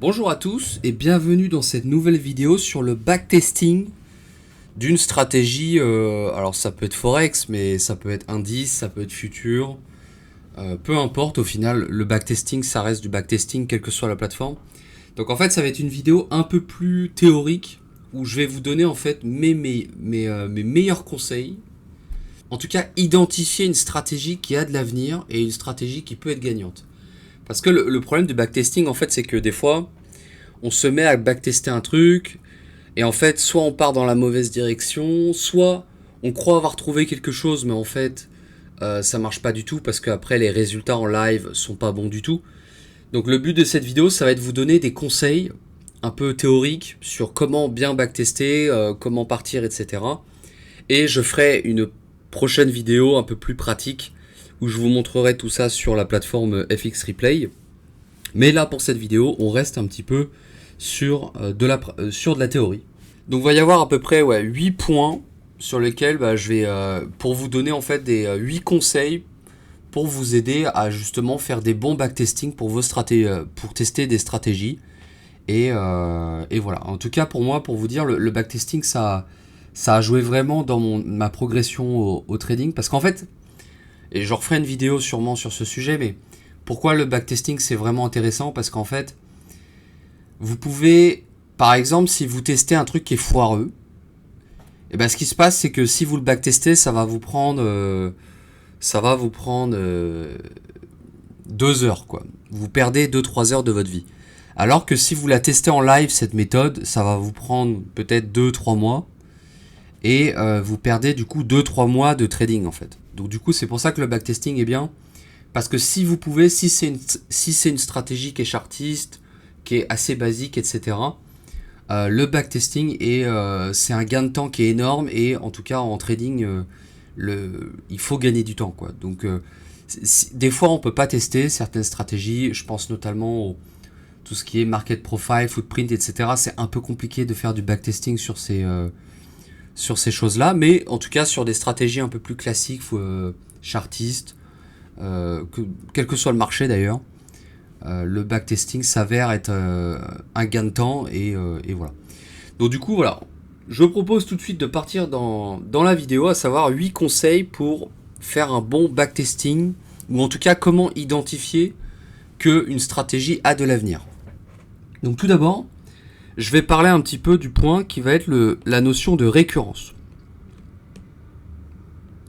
Bonjour à tous et bienvenue dans cette nouvelle vidéo sur le backtesting d'une stratégie. Alors ça peut être Forex, mais ça peut être indice, ça peut être futur. Peu importe, au final, le backtesting, ça reste du backtesting, quelle que soit la plateforme. Donc en fait, ça va être une vidéo un peu plus théorique où je vais vous donner en fait mes meilleurs conseils. En tout cas, identifier une stratégie qui a de l'avenir et une stratégie qui peut être gagnante. Parce que le problème du backtesting, en fait, c'est que des fois, on se met à backtester un truc, et en fait, soit on part dans la mauvaise direction, soit on croit avoir trouvé quelque chose, mais en fait, ça marche pas du tout, parce qu'après, les résultats en live sont pas bons du tout. Donc le but de cette vidéo, ça va être de vous donner des conseils un peu théoriques sur comment bien backtester, comment partir, etc. Et je ferai une prochaine vidéo un peu plus pratique, où je vous montrerai tout ça sur la plateforme FX Replay. Mais là, pour cette vidéo, on reste un petit peu sur de la théorie. Donc, il va y avoir à peu près 8 points sur lesquels je vais, pour vous donner en fait des 8 conseils pour vous aider à justement faire des bons backtesting pour vos stratégies, pour tester des stratégies. Et voilà. En tout cas, pour moi, pour vous dire, le backtesting, ça a joué vraiment dans ma progression au trading. Parce qu'en fait, et je referai une vidéo sûrement sur ce sujet, mais pourquoi le backtesting c'est vraiment intéressant? Parce qu'en fait, vous pouvez, par exemple, si vous testez un truc qui est foireux, et ben ce qui se passe c'est que si vous le backtestez, ça va vous prendre 2 heures quoi. Vous perdez 2-3 heures de votre vie. Alors que si vous la testez en live cette méthode, ça va vous prendre peut-être 2-3 mois et vous perdez du coup 2-3 mois de trading en fait. Donc du coup c'est pour ça que le backtesting est bien. Parce que si vous pouvez, si c'est une stratégie qui est chartiste, qui est assez basique, etc., le backtesting c'est un gain de temps qui est énorme et en tout cas en trading, il faut gagner du temps, quoi. Donc des fois on peut pas tester certaines stratégies. Je pense notamment tout ce qui est market profile, footprint, etc. C'est un peu compliqué de faire du backtesting sur ces choses-là, mais en tout cas sur des stratégies un peu plus classiques, chartistes. Quel que soit le marché d'ailleurs, le backtesting s'avère être un gain de temps et voilà. Donc du coup voilà, je propose tout de suite de partir dans la vidéo, à savoir 8 conseils pour faire un bon backtesting, ou en tout cas comment identifier qu'une stratégie a de l'avenir. Donc tout d'abord, je vais parler un petit peu du point qui va être la notion de récurrence.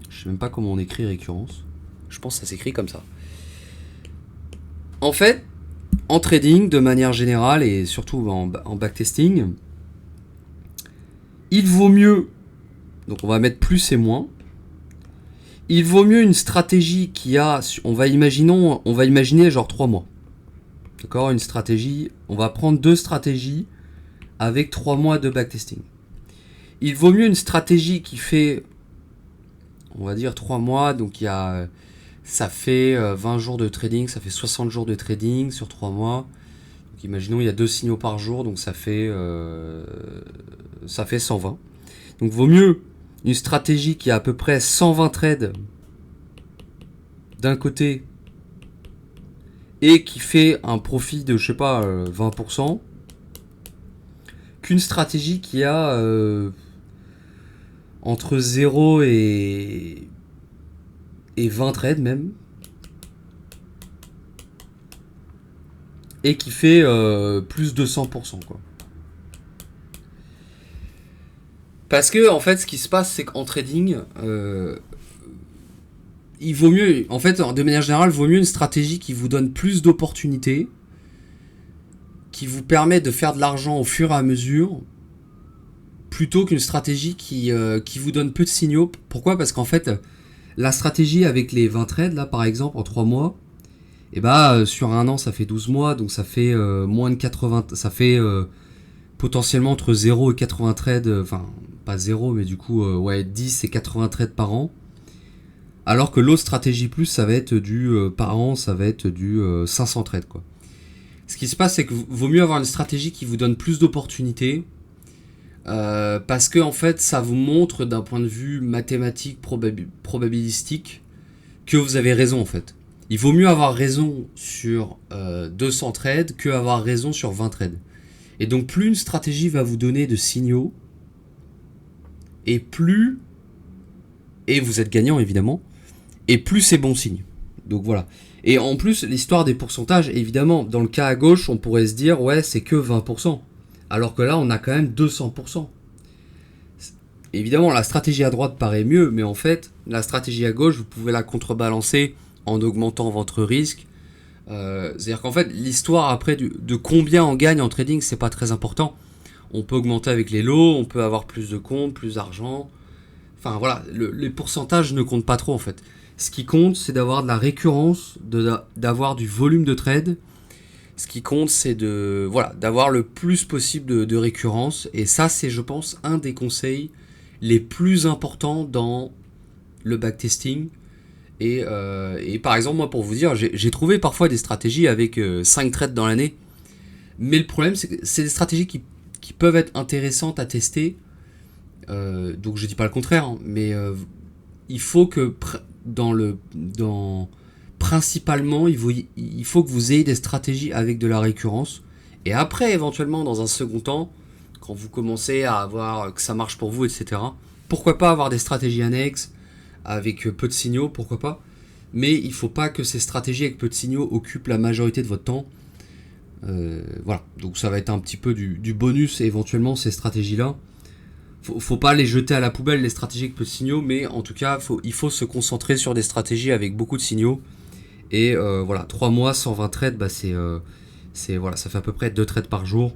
Je sais même pas comment on écrit récurrence. Je pense que ça s'écrit comme ça. En fait, en trading, de manière générale, et surtout en backtesting, il vaut mieux, donc on va mettre plus et moins, il vaut mieux une stratégie qui a, on va imaginer genre 3 mois. D'accord, une stratégie, on va prendre 2 stratégies avec 3 mois de backtesting. Il vaut mieux une stratégie qui fait, on va dire 3 mois, donc ça fait 20 jours de trading, ça fait 60 jours de trading sur 3 mois. Donc imaginons il y a 2 signaux par jour, donc ça fait 120. Donc vaut mieux une stratégie qui a à peu près 120 trades d'un côté et qui fait un profit de, je sais pas, 20%, qu'une stratégie qui a entre 0 et 20 trades même, et qui fait plus de 100%, quoi. Parce que en fait, ce qui se passe, c'est qu'en trading, il vaut mieux, en fait, de manière générale, il vaut mieux une stratégie qui vous donne plus d'opportunités, qui vous permet de faire de l'argent au fur et à mesure, plutôt qu'une stratégie qui vous donne peu de signaux. Pourquoi? Parce qu'en fait, la stratégie avec les 20 trades, là, par exemple, en 3 mois, et sur un an, ça fait 12 mois, donc ça fait moins de 80, ça fait potentiellement entre 0 et 80 trades, enfin, pas 0, mais du coup, 10 et 80 trades par an. Alors que l'autre stratégie plus, ça va être par an, ça va être du 500 trades, quoi. Ce qui se passe, c'est que vaut mieux avoir une stratégie qui vous donne plus d'opportunités, parce que en fait, ça vous montre d'un point de vue mathématique, probabilistique, que vous avez raison en fait. Il vaut mieux avoir raison sur 200 trades que avoir raison sur 20 trades. Et donc plus une stratégie va vous donner de signaux, et vous êtes gagnant évidemment, et plus c'est bon signe. Donc voilà. Et en plus, l'histoire des pourcentages, évidemment, dans le cas à gauche, on pourrait se dire, ouais, c'est que 20%. Alors que là, on a quand même 200%. Évidemment, la stratégie à droite paraît mieux, mais en fait, la stratégie à gauche, vous pouvez la contrebalancer en augmentant votre risque. C'est-à-dire qu'en fait, l'histoire après de combien on gagne en trading, c'est pas très important. On peut augmenter avec les lots, on peut avoir plus de comptes, plus d'argent. Enfin voilà, les pourcentages ne comptent pas trop en fait. Ce qui compte, c'est d'avoir de la récurrence, d'avoir du volume de trade. Ce qui compte, c'est d'avoir le plus possible de récurrence. Et ça, c'est, je pense, un des conseils les plus importants dans le backtesting. Et par exemple, moi, pour vous dire, j'ai trouvé parfois des stratégies avec 5 trades dans l'année. Mais le problème, c'est que c'est des stratégies qui peuvent être intéressantes à tester. Donc je dis pas le contraire, hein, mais il faut que principalement, il faut que vous ayez des stratégies avec de la récurrence. Et après, éventuellement, dans un second temps, quand vous commencez à voir que ça marche pour vous, etc., pourquoi pas avoir des stratégies annexes avec peu de signaux, pourquoi pas. Mais il ne faut pas que ces stratégies avec peu de signaux occupent la majorité de votre temps. Voilà, donc ça va être un petit peu du bonus, et éventuellement ces stratégies-là. Faut pas les jeter à la poubelle, les stratégies avec peu de signaux, mais en tout cas, il faut se concentrer sur des stratégies avec beaucoup de signaux. Et voilà, 3 mois, 120 trades, bah voilà, ça fait à peu près 2 trades par jour.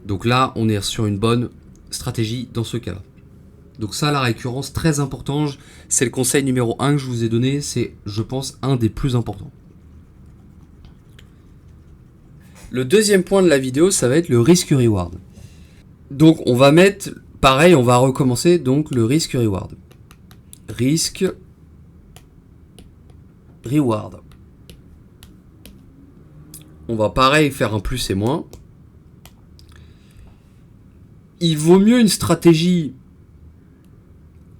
Donc là, on est sur une bonne stratégie dans ce cas-là. Donc ça, la récurrence, très important. C'est le conseil numéro 1 que je vous ai donné. C'est, je pense, un des plus importants. Le deuxième point de la vidéo, ça va être le risk-reward. Donc on va mettre, pareil, on va recommencer donc le risk-reward. Risk-reward. On va pareil faire un plus et moins. Il vaut mieux une stratégie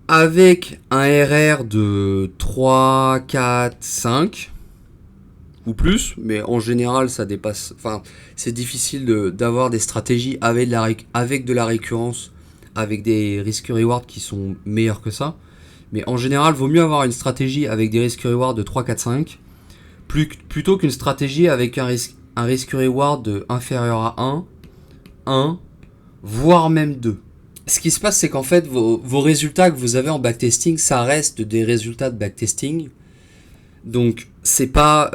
avec un RR de 3, 4, 5 ou plus, mais en général ça dépasse. Enfin, c'est difficile d'avoir des stratégies avec de la récurrence, avec des risques-reward qui sont meilleurs que ça. Mais en général, vaut mieux avoir une stratégie avec des risques-reward de 3, 4, 5 plutôt qu'une stratégie avec un risque-reward inférieur à 1, voire même 2. Ce qui se passe, c'est qu'en fait, vos résultats que vous avez en backtesting, ça reste des résultats de backtesting. Donc, c'est pas,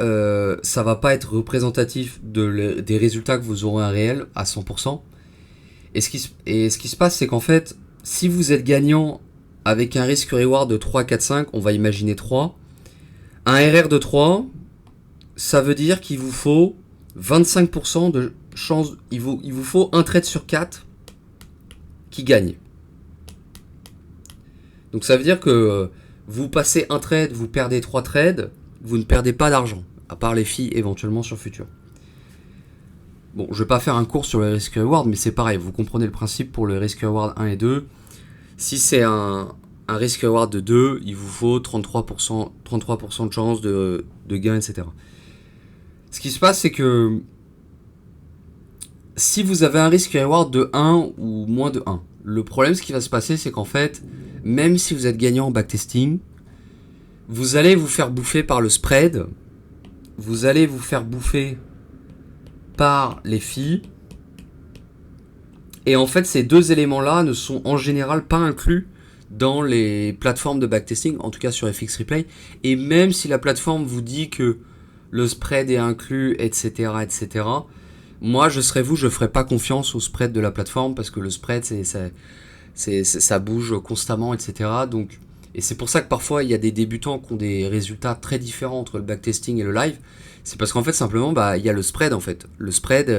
ça va pas être représentatif des résultats que vous aurez en réel à 100%. Et ce qui se passe, c'est qu'en fait, si vous êtes gagnant avec un risque-reward de 3, 4, 5, on va imaginer 3, un RR de 3, ça veut dire qu'il vous faut 25% de chance, il vous faut un trade sur 4 qui gagne. Donc ça veut dire que vous passez un trade, vous perdez 3 trades, vous ne perdez pas d'argent, à part les filles éventuellement sur futur. Bon, je vais pas faire un cours sur le risk reward, mais c'est pareil, vous comprenez le principe pour le risk reward 1 et 2. Si c'est un risk reward de 2, il vous faut 33% de chance de gain, etc. Ce qui se passe, c'est que si vous avez un risk reward de 1 ou moins de 1, le problème, ce qui va se passer, c'est qu'en fait, même si vous êtes gagnant en backtesting, vous allez vous faire bouffer par le spread, vous allez vous faire bouffer par les filles, et en fait, ces deux éléments-là ne sont en général pas inclus dans les plateformes de backtesting, en tout cas sur FX Replay, et même si la plateforme vous dit que le spread est inclus, etc., etc., moi, je ferais pas confiance au spread de la plateforme parce que le spread, ça bouge constamment, etc. Donc, et c'est pour ça que parfois, il y a des débutants qui ont des résultats très différents entre le backtesting et le live. C'est parce qu'en fait, simplement, il y a le spread, en fait. Le spread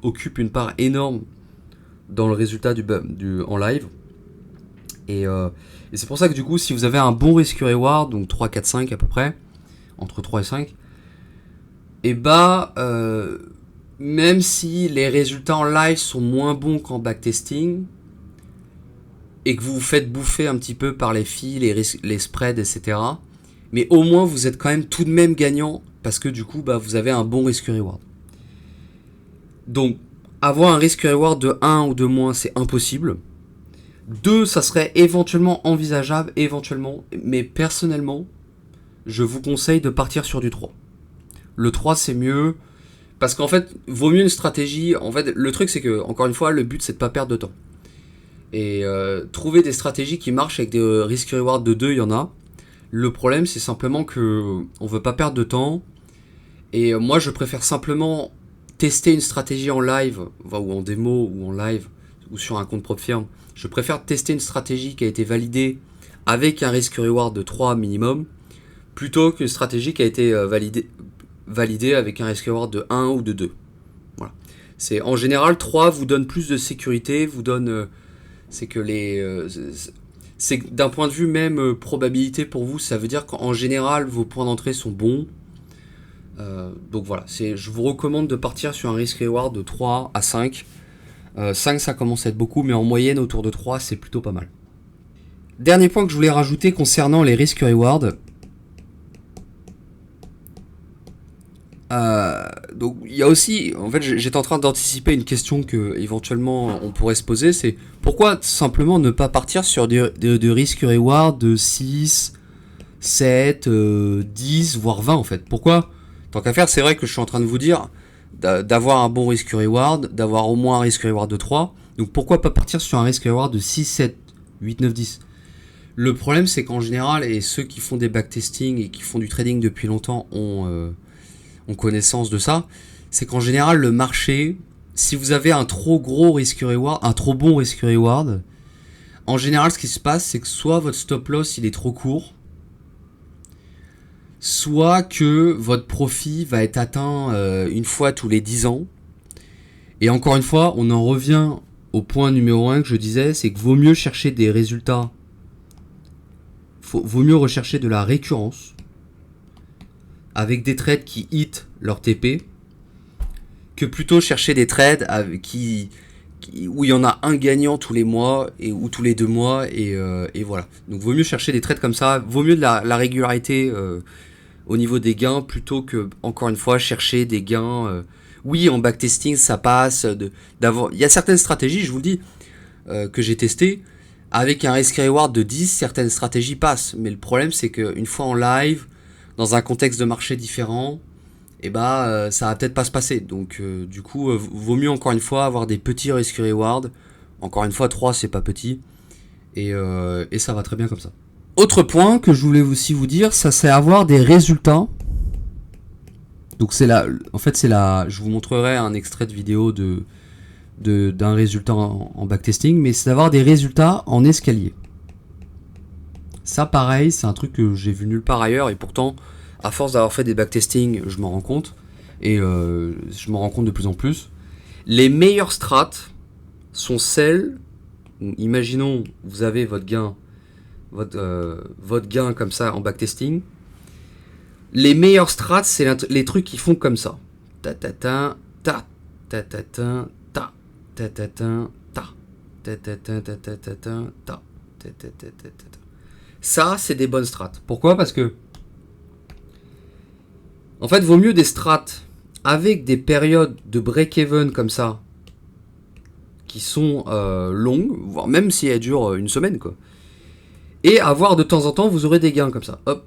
occupe une part énorme dans le résultat en live. Et c'est pour ça que du coup, si vous avez un bon risk reward, donc 3, 4, 5 à peu près, entre 3 et 5, et même si les résultats en live sont moins bons qu'en backtesting, et que vous vous faites bouffer un petit peu par les filles, les spreads, etc., mais au moins vous êtes quand même tout de même gagnant parce que du coup, bah, vous avez un bon risk-reward. Donc, avoir un risk-reward de 1 ou de moins, c'est impossible. 2, ça serait éventuellement envisageable, éventuellement, mais personnellement, je vous conseille de partir sur du 3. Le 3, c'est mieux, parce qu'en fait, vaut mieux une stratégie. En fait, le truc, c'est que, encore une fois, le but, c'est de pas perdre de temps. Et trouver des stratégies qui marchent avec des risk-reward de 2, il y en a. Le problème, c'est simplement que on veut pas perdre de temps. Et moi, je préfère simplement tester une stratégie en live, ou en démo, ou en live, ou sur un compte propre firme. Je préfère tester une stratégie qui a été validée avec un risk-reward de 3 minimum, plutôt qu'une stratégie qui a été validée avec un risk-reward de 1 ou de 2. Voilà. C'est, en général, 3 vous donne plus de sécurité, vous donne... c'est que c'est que d'un point de vue même probabilité pour vous, ça veut dire qu'en général, vos points d'entrée sont bons. Donc voilà, je vous recommande de partir sur un risk-reward de 3 à 5. 5, ça commence à être beaucoup, mais en moyenne, autour de 3, c'est plutôt pas mal. Dernier point que je voulais rajouter concernant les risk-reward. Donc il y a aussi, en fait, j'étais en train d'anticiper une question que éventuellement on pourrait se poser, c'est pourquoi simplement ne pas partir sur de risk-reward de 6, 7, 10, voire 20 en fait. Pourquoi? Tant qu'à faire, c'est vrai que je suis en train de vous dire d'avoir un bon risk-reward, d'avoir au moins un risk-reward de 3. Donc pourquoi pas partir sur un risk-reward de 6, 7, 8, 9, 10? Le problème, c'est qu'en général, et ceux qui font des backtesting et qui font du trading depuis longtemps ont connaissance de ça, c'est qu'en général, le marché, si vous avez un trop gros risk-reward, un trop bon risk-reward, en général, ce qui se passe, c'est que soit votre stop-loss, il est trop court, soit que votre profit va être atteint une fois tous les 10 ans. Et encore une fois, on en revient au point numéro 1 que je disais, c'est que vaut mieux chercher des résultats, vaut mieux rechercher de la récurrence, avec des trades qui hit leur TP, que plutôt chercher des trades où il y en a un gagnant tous les mois ou tous les 2 mois, et voilà. Donc vaut mieux chercher des trades comme ça, vaut mieux de la régularité au niveau des gains, plutôt que, encore une fois, chercher des gains. Oui, en backtesting, ça passe. Il y a certaines stratégies, je vous le dis, que j'ai testées, avec un risk-reward de 10, certaines stratégies passent. Mais le problème, c'est qu'une fois en live, dans un contexte de marché différent, ça va peut-être pas se passer. Donc du coup, vaut mieux encore une fois avoir des petits risk-reward. Encore une fois, 3 c'est pas petit. Et ça va très bien comme ça. Autre point que je voulais aussi vous dire, ça c'est avoir des résultats. Donc c'est là, en fait c'est là, je vous montrerai un extrait de vidéo d'un résultat en backtesting, mais c'est d'avoir des résultats en escalier. Ça pareil, c'est un truc que j'ai vu nulle part ailleurs, et pourtant, à force d'avoir fait des backtesting, je m'en rends compte, et je m'en rends compte de plus en plus. Les meilleures strats sont celles, imaginons, vous avez votre gain comme ça en backtesting. Les meilleures strats, c'est les trucs qui font comme ça. Ta ta ta ta ta ta ta ta ta ta ta ta ta ta ta ta ta ta ta ta. Ça, c'est des bonnes strats. Pourquoi? Parce que en fait, vaut mieux des strats avec des périodes de break-even comme ça, qui sont longues, voire même si elles durent une semaine, quoi. Et avoir de temps en temps, vous aurez des gains comme ça. Hop,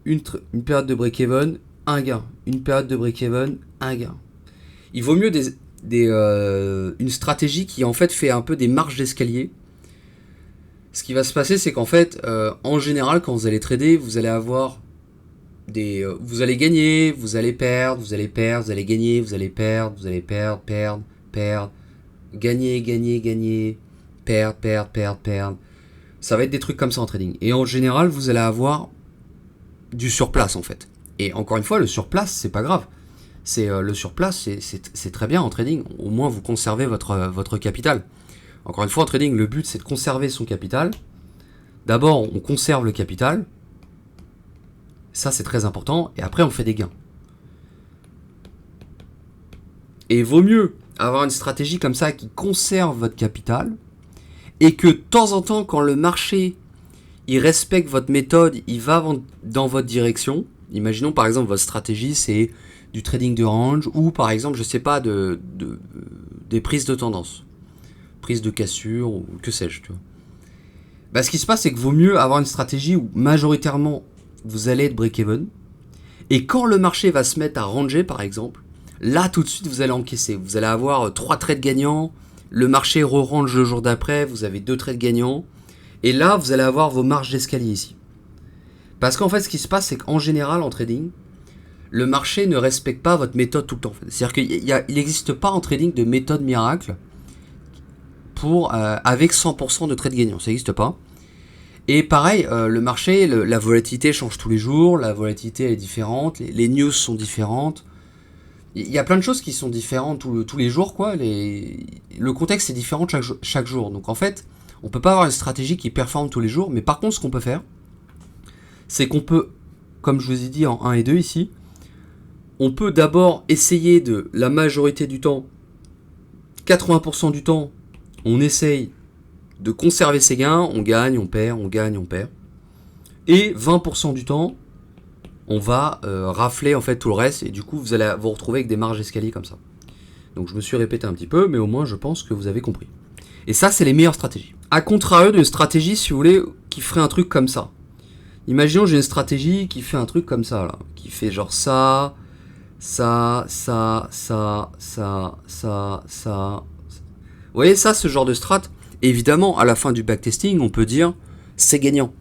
une période de break-even, un gain. Une période de break-even, un gain. Il vaut mieux une stratégie qui en fait fait un peu des marches d'escalier. Ce qui va se passer, c'est qu'en fait, en général, quand vous allez trader, vous allez avoir vous allez gagner, vous allez perdre, vous allez perdre, vous allez gagner, vous allez perdre, vous allez perdre, perdre, gagner, gagner, gagner, perdre, perdre, perdre, perdre. Ça va être des trucs comme ça en trading. Et en général, vous allez avoir du surplace en fait. Et encore une fois, le surplace, c'est pas grave. Le surplace, c'est très bien en trading. Au moins, vous conservez votre capital. Encore une fois, en trading, le but, c'est de conserver son capital. D'abord, on conserve le capital. Ça, c'est très important. Et après, on fait des gains. Et vaut mieux avoir une stratégie comme ça qui conserve votre capital et que de temps en temps, quand le marché il respecte votre méthode, il va dans votre direction, Imaginons par exemple votre stratégie c'est du trading de range ou par exemple je sais pas des prises de tendance, prise de cassure ou que sais-je. Tu vois. Bah, ce qui se passe c'est que vaut mieux avoir une stratégie où majoritairement vous allez être break-even et quand le marché va se mettre à ranger par exemple, là tout de suite vous allez encaisser. Vous allez avoir 3 trades gagnants, le marché re-range le jour d'après, vous avez 2 trades gagnants et là vous allez avoir vos marges d'escalier ici. Parce qu'en fait, ce qui se passe, c'est qu'en général, en trading, le marché ne respecte pas votre méthode tout le temps. C'est-à-dire qu'il n'existe pas en trading de méthode miracle avec 100% de trades gagnants. Ça n'existe pas. Et pareil, le marché, la volatilité change tous les jours, la volatilité est différente, les news sont différentes. Il y a plein de choses qui sont différentes tous les jours, quoi. Le contexte est différent chaque jour. Donc en fait, on ne peut pas avoir une stratégie qui performe tous les jours. Mais par contre, ce qu'on peut faire, c'est qu'on peut, comme je vous ai dit en 1 et 2 ici, on peut d'abord essayer de la majorité du temps, 80% du temps, on essaye de conserver ses gains, on gagne, on perd, on gagne, on perd. Et 20% du temps, on va rafler en fait tout le reste et du coup vous allez vous retrouver avec des marges d'escalier comme ça. Donc je me suis répété un petit peu, mais au moins je pense que vous avez compris. Et ça, c'est les meilleures stratégies. A contrario d'une stratégie, si vous voulez, qui ferait un truc comme ça. Imaginons j'ai une stratégie qui fait un truc comme ça là, qui fait genre ça. Vous voyez ça, ce genre de strat. Évidemment, à la fin du backtesting, on peut dire c'est gagnant.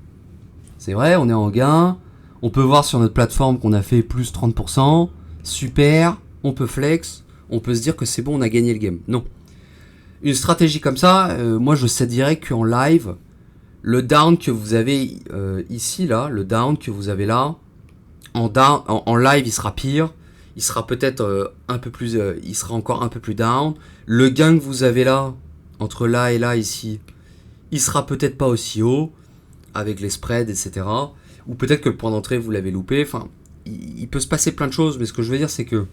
C'est vrai, on est en gain. On peut voir sur notre plateforme qu'on a fait plus 30%. Super, on peut flex. On peut se dire que c'est bon, on a gagné le game. Non. Une stratégie comme ça, moi je sais direct qu'en live, le down que vous avez ici, là, le down que vous avez là, en live, il sera pire. Il sera peut-être un peu plus, il sera encore un peu plus down. Le gain que vous avez là, entre là et là ici, il sera peut-être pas aussi haut, avec les spreads, etc. Ou peut-être que le point d'entrée, vous l'avez loupé. Enfin, il peut se passer plein de choses, mais ce que je veux dire, c'est que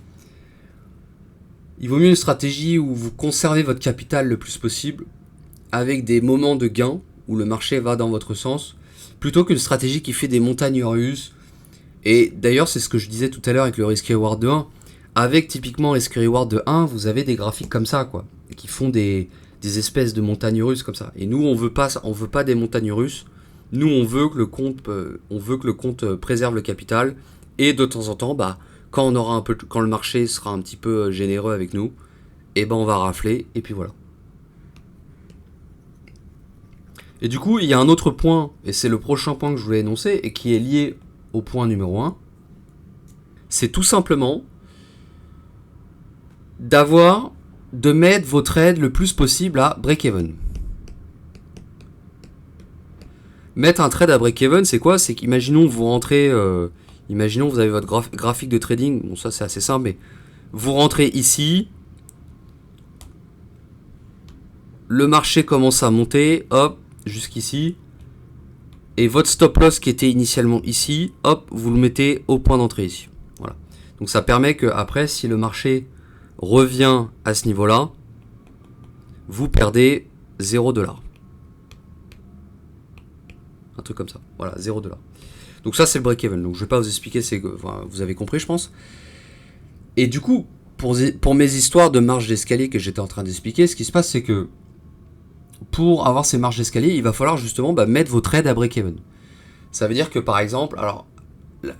il vaut mieux une stratégie où vous conservez votre capital le plus possible, avec des moments de gain, où le marché va dans votre sens, plutôt qu'une stratégie qui fait des montagnes russes. Et d'ailleurs, c'est ce que je disais tout à l'heure avec le Risk Reward de 1. Avec typiquement Risk Reward de 1, vous avez des graphiques comme ça, quoi, qui font des espèces de montagnes russes comme ça. Et nous, on veut pas des montagnes russes. Nous, on veut que le compte préserve le capital. Et de temps en temps, bah, quand le marché sera un petit peu généreux avec nous, et ben on va rafler. Et puis voilà. Et du coup, il y a un autre point, et c'est le prochain point que je voulais énoncer, et qui est lié au point numéro 1. C'est tout simplement de mettre vos trades le plus possible à break-even. Mettre un trade à break-even, c'est quoi? C'est qu'imaginons vous rentrez, imaginons vous avez votre graphique de trading, bon ça c'est assez simple, mais vous rentrez ici, le marché commence à monter, hop, jusqu'ici, et votre stop loss qui était initialement ici, hop, vous le mettez au point d'entrée ici. Voilà. Donc ça permet que après, si le marché revient à ce niveau-là, vous perdez 0$. Un truc comme ça. Voilà, 0$. Donc ça c'est le break-even. Donc je vais pas vous expliquer, vous avez compris je pense. Et du coup, pour mes histoires de marge d'escalier que j'étais en train d'expliquer, ce qui se passe c'est que pour avoir ces marges d'escalier, il va falloir justement mettre vos trades à break-even. Ça veut dire que par exemple, alors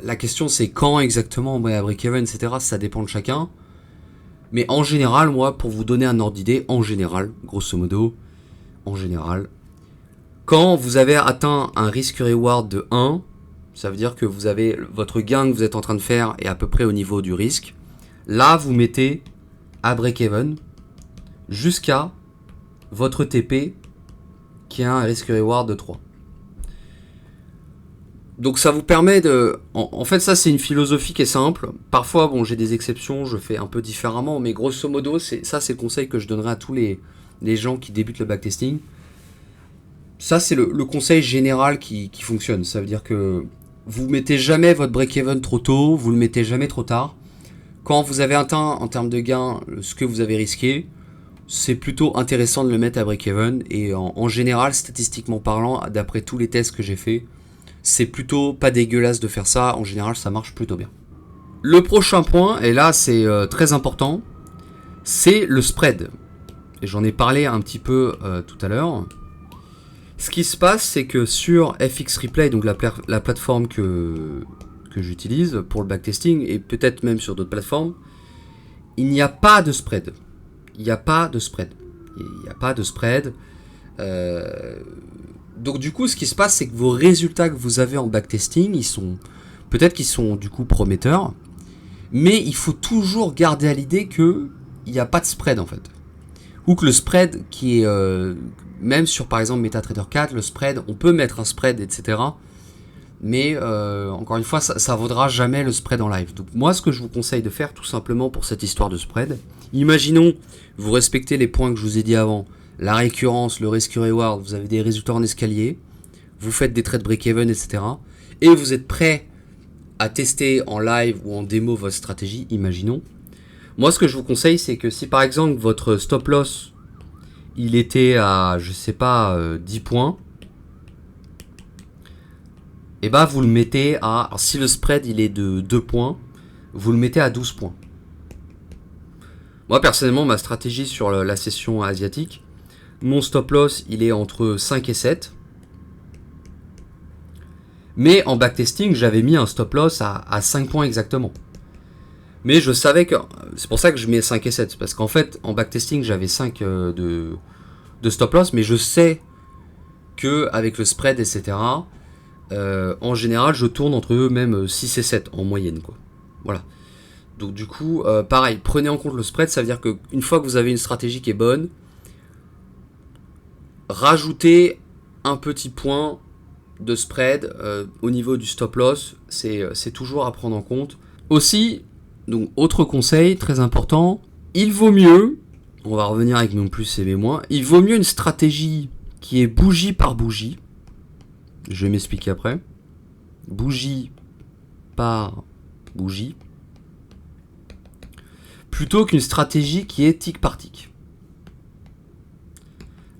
la question c'est quand exactement on met à break-even, etc. Ça dépend de chacun. Mais en général, moi, pour vous donner un ordre d'idée, en général, grosso modo, en général, quand vous avez atteint un risk-reward de 1, ça veut dire que vous avez votre gain que vous êtes en train de faire est à peu près au niveau du risque. Là, vous mettez à break-even jusqu'à votre TP qui a un risk-reward de 3. Donc ça vous permet de... En fait, ça c'est une philosophie qui est simple. Parfois, bon, j'ai des exceptions, je fais un peu différemment, mais grosso modo, c'est le conseil que je donnerai à tous les gens qui débutent le backtesting. Ça, c'est le conseil général qui fonctionne. Ça veut dire que vous mettez jamais votre break-even trop tôt, vous le mettez jamais trop tard. Quand vous avez atteint en termes de gain ce que vous avez risqué, c'est plutôt intéressant de le mettre à break-even. Et en général, statistiquement parlant, d'après tous les tests que j'ai fait, c'est plutôt pas dégueulasse de faire ça. En général, ça marche plutôt bien. Le prochain point, et là c'est très important, c'est le spread. Et j'en ai parlé un petit peu tout à l'heure. Ce qui se passe, c'est que sur FX Replay, donc la plateforme que j'utilise pour le backtesting, et peut-être même sur d'autres plateformes, il n'y a pas de spread. Il n'y a pas de spread. Il n'y a pas de spread. Donc du coup, ce qui se passe, c'est que vos résultats que vous avez en backtesting, peut-être qu'ils sont du coup prometteurs, mais il faut toujours garder à l'idée qu'il n'y a pas de spread en fait. Ou que le spread qui est, même sur par exemple MetaTrader 4, le spread, on peut mettre un spread, etc. Mais encore une fois, ça vaudra jamais le spread en live. Donc moi, ce que je vous conseille de faire, tout simplement pour cette histoire de spread, imaginons, vous respectez les points que je vous ai dit avant, la récurrence, le risk reward, vous avez des résultats en escalier, vous faites des trades break-even, etc. Et vous êtes prêt à tester en live ou en démo votre stratégie, imaginons. Moi, ce que je vous conseille, c'est que si par exemple votre stop loss, il était à, je sais pas, 10 points, et bah vous le mettez à, alors si le spread il est de 2 points, vous le mettez à 12 points. Moi personnellement, ma stratégie sur la session asiatique, mon stop loss il est entre 5 et 7. Mais en backtesting, j'avais mis un stop loss à 5 points exactement. Mais je savais que, c'est pour ça que je mets 5 et 7, parce qu'en fait en backtesting j'avais 5 de stop loss, mais je sais que avec le spread etc. En général, je tourne entre eux même 6 et 7 en moyenne, quoi. Voilà. Donc du coup, pareil, prenez en compte le spread, ça veut dire qu'une fois que vous avez une stratégie qui est bonne, rajoutez un petit point de spread au niveau du stop loss, c'est toujours à prendre en compte. Aussi, donc autre conseil très important, il vaut mieux, on va revenir avec mon plus et mes moins, il vaut mieux une stratégie qui est bougie par bougie. Je vais m'expliquer après. Bougie par bougie. Plutôt qu'une stratégie qui est tick par tick.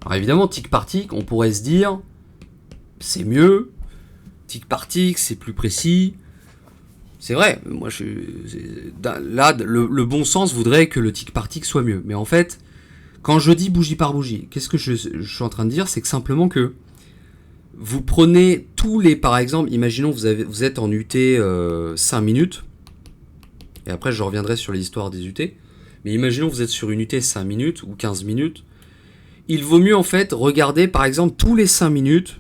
Alors évidemment, tick par tick, on pourrait se dire, c'est mieux. Tick par tick, c'est plus précis. C'est vrai, moi là, le bon sens voudrait que le tick par tick soit mieux. Mais en fait, quand je dis bougie par bougie, qu'est-ce que je suis en train de dire? C'est que simplement que vous prenez tous les, par exemple, imaginons vous êtes en UT 5 minutes, et après je reviendrai sur les histoires des UT, mais imaginons vous êtes sur une UT 5 minutes ou 15 minutes, il vaut mieux en fait regarder par exemple tous les 5 minutes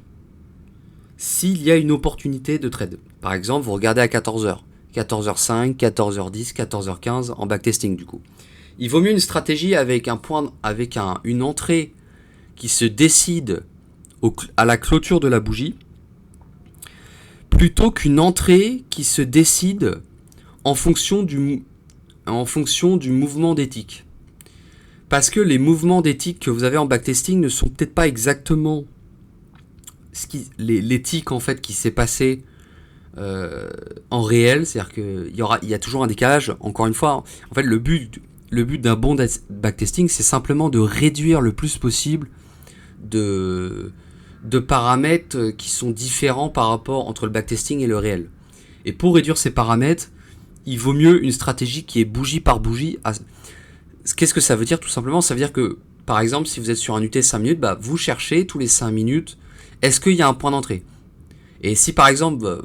s'il y a une opportunité de trade. Par exemple, vous regardez à 14h, 14h05, 14h10, 14h15 en backtesting du coup. Il vaut mieux une stratégie avec une entrée qui se décide à la clôture de la bougie, plutôt qu'une entrée qui se décide en fonction du mouvement des ticks. Parce que les mouvements des ticks que vous avez en backtesting ne sont peut-être pas exactement les ticks en fait qui s'est passé en réel, c'est-à-dire qu'il y a toujours un décalage. Encore une fois, en fait le but d'un bon backtesting, c'est simplement de réduire le plus possible de paramètres qui sont différents par rapport entre le backtesting et le réel. Et pour réduire ces paramètres, il vaut mieux une stratégie qui est bougie par bougie. Qu'est-ce que ça veut dire tout simplement? Ça veut dire que, par exemple, si vous êtes sur un UT 5 minutes, vous cherchez tous les 5 minutes, est-ce qu'il y a un point d'entrée? Et si par exemple,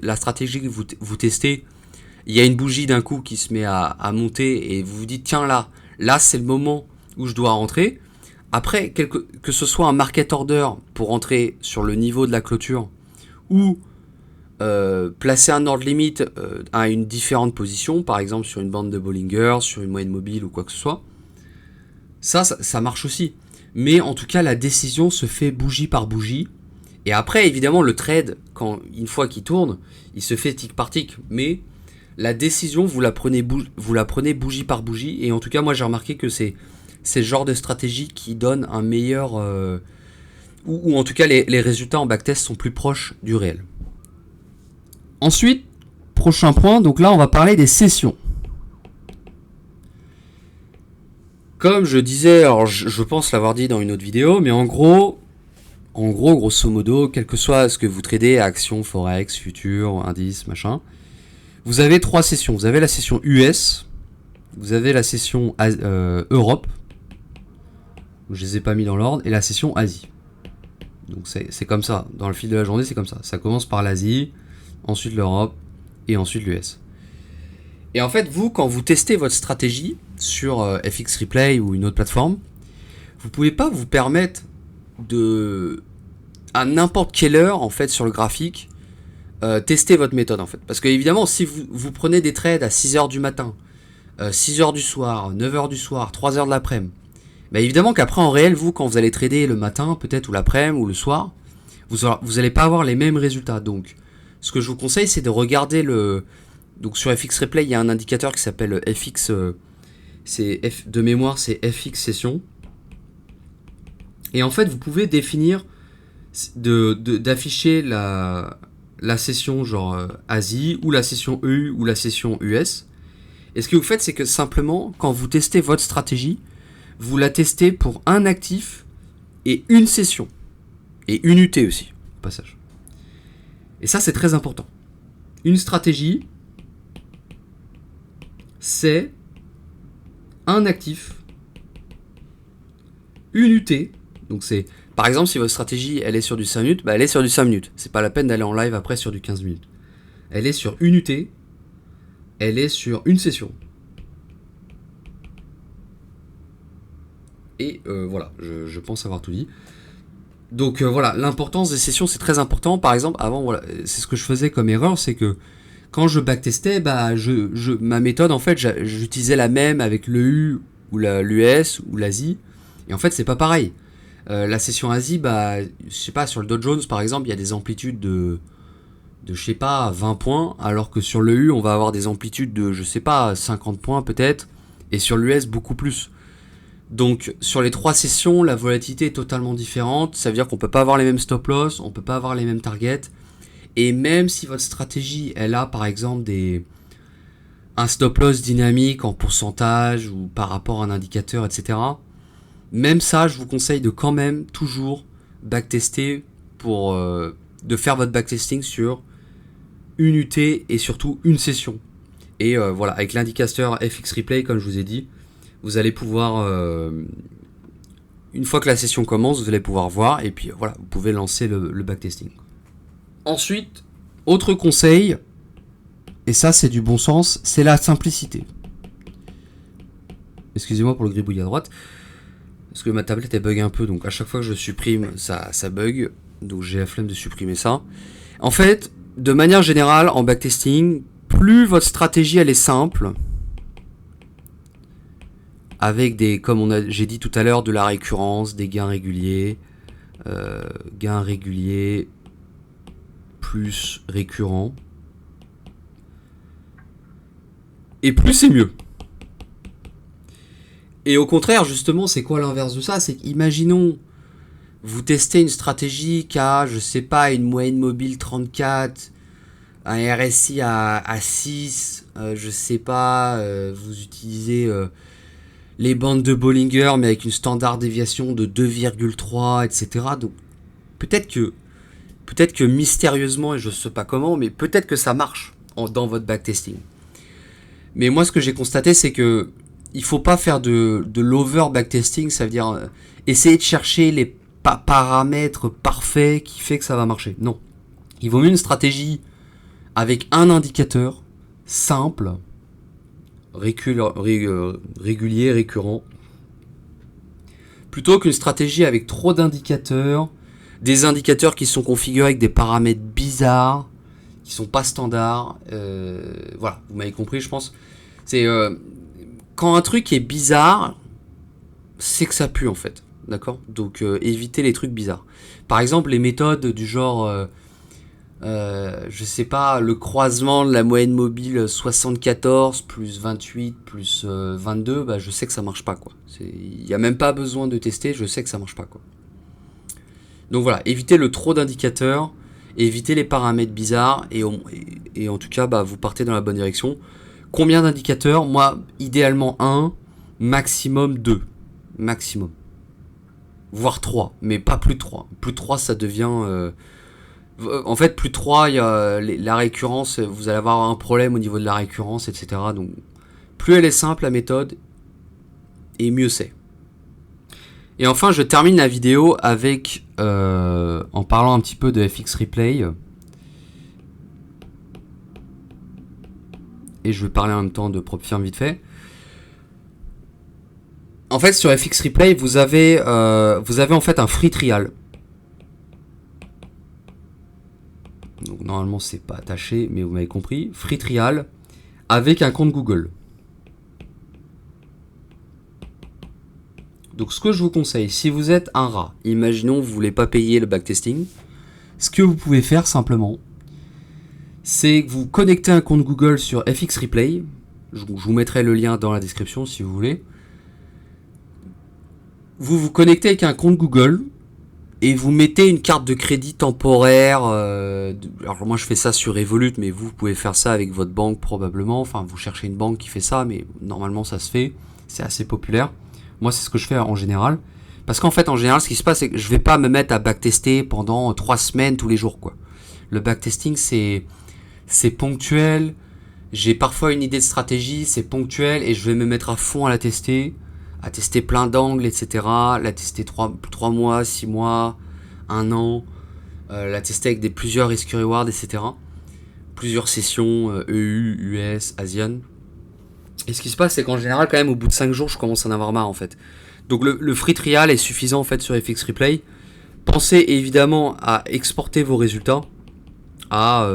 la stratégie que vous testez, il y a une bougie d'un coup qui se met à monter et vous vous dites, tiens là c'est le moment où je dois rentrer. Après, que ce soit un market order pour entrer sur le niveau de la clôture ou placer un ordre limite à une différente position, par exemple sur une bande de Bollinger, sur une moyenne mobile ou quoi que ce soit, ça marche aussi. Mais en tout cas, la décision se fait bougie par bougie. Et après, évidemment, le trade, une fois qu'il tourne, il se fait tick par tick. Mais la décision, vous la prenez bougie par bougie. Et en tout cas, moi, j'ai remarqué que c'est le genre de stratégie qui donne un meilleur... ou en tout cas, les résultats en backtest sont plus proches du réel. Ensuite, prochain point, donc là, on va parler des sessions. Comme je disais, alors je pense l'avoir dit dans une autre vidéo, mais en gros, En gros, grosso modo, quel que soit ce que vous tradez, actions, forex, futures, indices, machin, vous avez 3 sessions. Vous avez la session US, vous avez la session Europe, je les ai pas mis dans l'ordre, et la session Asie. Donc c'est comme ça, dans le fil de la journée c'est comme ça. Ça commence par l'Asie, ensuite l'Europe, et ensuite l'US. Et en fait, vous, quand vous testez votre stratégie sur FX Replay ou une autre plateforme, vous pouvez pas vous permettre de, à n'importe quelle heure, en fait, sur le graphique, tester votre méthode, en fait. Parce que, évidemment, si vous prenez des trades à 6h du matin, 6h du soir, 9h du soir, 3h de l'après-midi, bah évidemment qu'après, en réel, vous, quand vous allez trader le matin, peut-être, ou l'après-midi, ou le soir, vous allez pas avoir les mêmes résultats. Donc, ce que je vous conseille, c'est de regarder le... Donc, sur FX Replay, il y a un indicateur qui s'appelle FX... de mémoire, c'est FX Session. Et en fait, vous pouvez définir d'afficher la session genre Asie, ou la session EU, ou la session US. Et ce que vous faites, c'est que simplement, quand vous testez votre stratégie, vous la testez pour un actif et une session. Et une UT aussi, au passage. Et ça, c'est très important. Une stratégie, c'est un actif, une UT. Donc c'est, par exemple, si votre stratégie, elle est sur du 5 minutes, bah elle est sur du 5 minutes. C'est pas la peine d'aller en live après sur du 15 minutes. Elle est sur une UT, elle est sur une session. Et voilà, je pense avoir tout dit. Donc voilà, l'importance des sessions, c'est très important. Par exemple, avant, voilà, c'est ce que je faisais comme erreur, c'est que quand je backtestais, bah, ma méthode, en fait, j'utilisais la même avec le U ou l'US ou l'Asie. Et en fait, c'est pas pareil. La session Asie, bah, je sais pas, sur le Dow Jones, par exemple, il y a des amplitudes de je sais pas, 20 points, alors que sur le U, on va avoir des amplitudes de, je sais pas, 50 points peut-être, et sur l'US, beaucoup plus. Donc, sur les 3 sessions, la volatilité est totalement différente. Ça veut dire qu'on peut pas avoir les mêmes stop loss, on peut pas avoir les mêmes targets. Et même si votre stratégie, elle a par exemple un stop loss dynamique en pourcentage ou par rapport à un indicateur, etc. Même ça, je vous conseille de quand même toujours backtester pour de faire votre backtesting sur une UT et surtout une session. Et voilà, avec l'indicateur FX Replay, comme je vous ai dit, vous allez pouvoir, une fois que la session commence, vous allez pouvoir voir et puis voilà, vous pouvez lancer le backtesting. Ensuite, autre conseil, et ça c'est du bon sens, c'est la simplicité. Excusez-moi pour le gribouillis à droite, parce que ma tablette elle bug un peu, donc à chaque fois que je supprime, ça bug, donc j'ai la flemme de supprimer ça. En fait, de manière générale, en backtesting, plus votre stratégie elle est simple, avec des, comme j'ai dit tout à l'heure, de la récurrence, des gains réguliers plus récurrents, et plus c'est mieux. Et au contraire, justement, c'est quoi l'inverse de ça? C'est qu'imaginons, vous testez une stratégie qui a, je sais pas, une moyenne mobile 34, un RSI à 6, je sais pas, vous utilisez les bandes de Bollinger, mais avec une standard déviation de 2,3, etc. Donc, peut-être que mystérieusement, et je sais pas comment, mais peut-être que ça marche dans votre backtesting. Mais moi, ce que j'ai constaté, c'est que il faut pas faire de l'over backtesting, ça veut dire essayer de chercher les paramètres parfaits qui fait que ça va marcher. Non. Il vaut mieux une stratégie avec un indicateur simple, régulier, récurrent, plutôt qu'une stratégie avec trop d'indicateurs, des indicateurs qui sont configurés avec des paramètres bizarres, qui sont pas standards. Voilà, vous m'avez compris, je pense. C'est quand un truc est bizarre, c'est que ça pue en fait, d'accord? Donc évitez les trucs bizarres. Par exemple, les méthodes du genre, je sais pas, le croisement de la moyenne mobile 74 plus 28 plus 22, bah je sais que ça marche pas quoi. Il n'y a même pas besoin de tester, je sais que ça marche pas quoi. Donc voilà, évitez le trop d'indicateurs, évitez les paramètres bizarres et en tout cas, bah, vous partez dans la bonne direction. Combien d'indicateurs? Moi, idéalement 1, maximum 2. Maximum. voire 3, mais pas plus de 3. Plus de 3, ça devient... en fait, plus de 3, il y a la récurrence, vous allez avoir un problème au niveau de la récurrence, etc. Donc, plus elle est simple, la méthode, et mieux c'est. Et enfin, je termine la vidéo avec, en parlant un petit peu de FX Replay. Et je vais parler en même temps de PropFirm vite fait. En fait, sur FX Replay, vous avez en fait un free trial. Donc normalement, c'est pas attaché, mais vous m'avez compris. Free trial avec un compte Google. Donc ce que je vous conseille, si vous êtes un rat, imaginons vous voulez pas payer le backtesting, ce que vous pouvez faire simplement, c'est que vous connectez un compte Google sur FX Replay. Je vous mettrai le lien dans la description si vous voulez. Vous vous connectez avec un compte Google et vous mettez une carte de crédit temporaire. Alors moi je fais ça sur Revolut, mais vous pouvez faire ça avec votre banque probablement. Enfin vous cherchez une banque qui fait ça, mais normalement ça se fait. C'est assez populaire. Moi c'est ce que je fais en général. Parce qu'en fait en général ce qui se passe c'est que je vais pas me mettre à backtester pendant 3 semaines tous les jours quoi. Le backtesting c'est ponctuel. J'ai parfois une idée de stratégie, c'est ponctuel et je vais me mettre à fond à tester plein d'angles, etc. La tester 3 mois, 6 mois, 1 an, la tester avec plusieurs risk reward, etc. Plusieurs sessions, EU, US, Asian. Et ce qui se passe, c'est qu'en général, quand même, au bout de 5 jours, je commence à en avoir marre, en fait. Donc le free trial est suffisant, en fait, sur FX Replay. Pensez évidemment à exporter vos résultats, à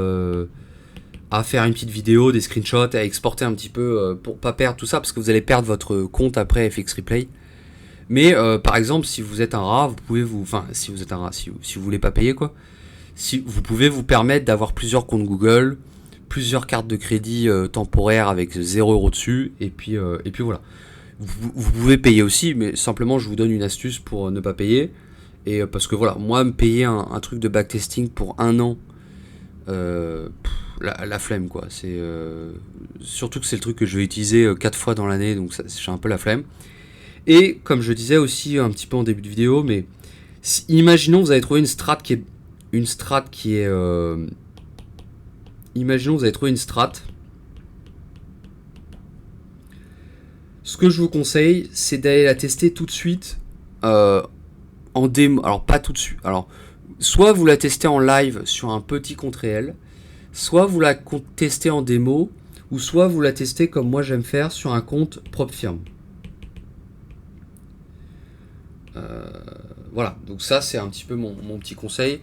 faire une petite vidéo, des screenshots, à exporter un petit peu pour pas perdre tout ça, parce que vous allez perdre votre compte après FX Replay. Mais par exemple, si vous êtes un rat, vous pouvez si vous êtes un rat, si vous voulez pas payer quoi, si vous pouvez vous permettre d'avoir plusieurs comptes Google, plusieurs cartes de crédit temporaires avec 0€ dessus, et puis voilà. Vous pouvez payer aussi, mais simplement je vous donne une astuce pour ne pas payer. Et parce que voilà, moi me payer un truc de backtesting pour 1 an, la flemme quoi. C'est surtout que c'est le truc que je vais utiliser 4 fois dans l'année, donc j'ai un peu la flemme. Et comme je disais aussi un petit peu en début de vidéo, mais imaginons vous avez trouvé une strat qui est imaginons vous avez trouvé une strat. Ce que je vous conseille, c'est d'aller la tester tout de suite en démo. Alors pas tout de suite. Alors soit vous la testez en live sur un petit compte réel, soit vous la testez en démo, ou soit vous la testez comme moi j'aime faire sur un compte PropFirm. Voilà, donc ça c'est un petit peu mon petit conseil.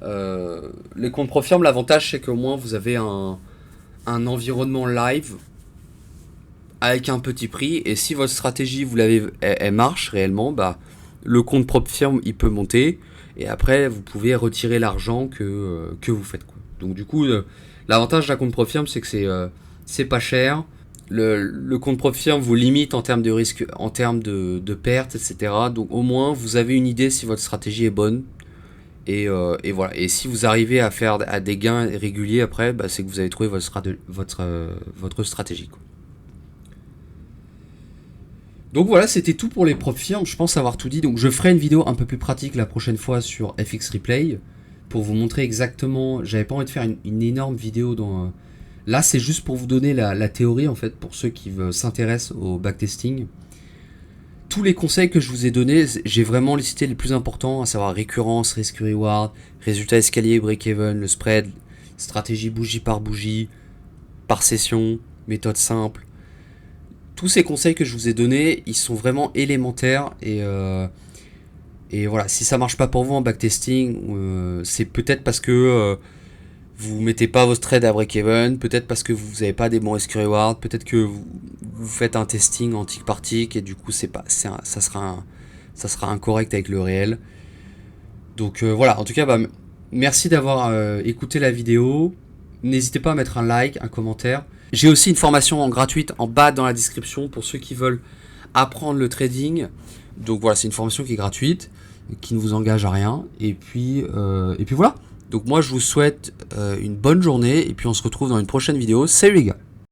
Les comptes PropFirm, l'avantage c'est qu'au moins vous avez un environnement live avec un petit prix, et si votre stratégie vous l'avez, elle marche réellement, bah le compte PropFirm il peut monter, et après vous pouvez retirer l'argent que vous faites quoi. Donc du coup l'avantage d'un compte PropFirm c'est que c'est pas cher. Le compte PropFirm vous limite en termes de risque, en termes de pertes, etc. Donc au moins vous avez une idée si votre stratégie est bonne. Et voilà. Et si vous arrivez à faire des gains réguliers après, bah, c'est que vous avez trouvé votre stratégie quoi. Donc voilà, c'était tout pour les PropFirm. Je pense avoir tout dit. Donc je ferai une vidéo un peu plus pratique la prochaine fois sur FX Replay pour vous montrer exactement. J'avais pas envie de faire une énorme vidéo dans. Là, c'est juste pour vous donner la théorie, en fait, pour ceux qui s'intéressent au backtesting. Tous les conseils que je vous ai donnés, j'ai vraiment listé les plus importants, à savoir récurrence, risk reward, résultat escalier, break-even, le spread, stratégie bougie par session, méthode simple. Tous ces conseils que je vous ai donnés, ils sont vraiment élémentaires et voilà, si ça marche pas pour vous en backtesting, c'est peut-être parce que vous mettez pas vos trades à break-even, peut-être parce que vous n'avez pas des bons risk reward, peut-être que vous faites un testing en tick par tick et du coup ça sera incorrect avec le réel. Donc voilà, en tout cas merci d'avoir écouté la vidéo. N'hésitez pas à mettre un like, un commentaire. J'ai aussi une formation gratuite en bas dans la description pour ceux qui veulent apprendre le trading. Donc voilà, c'est une formation qui est gratuite, qui ne vous engage à rien. Et puis voilà. Donc moi je vous souhaite une bonne journée et puis on se retrouve dans une prochaine vidéo. Salut les gars!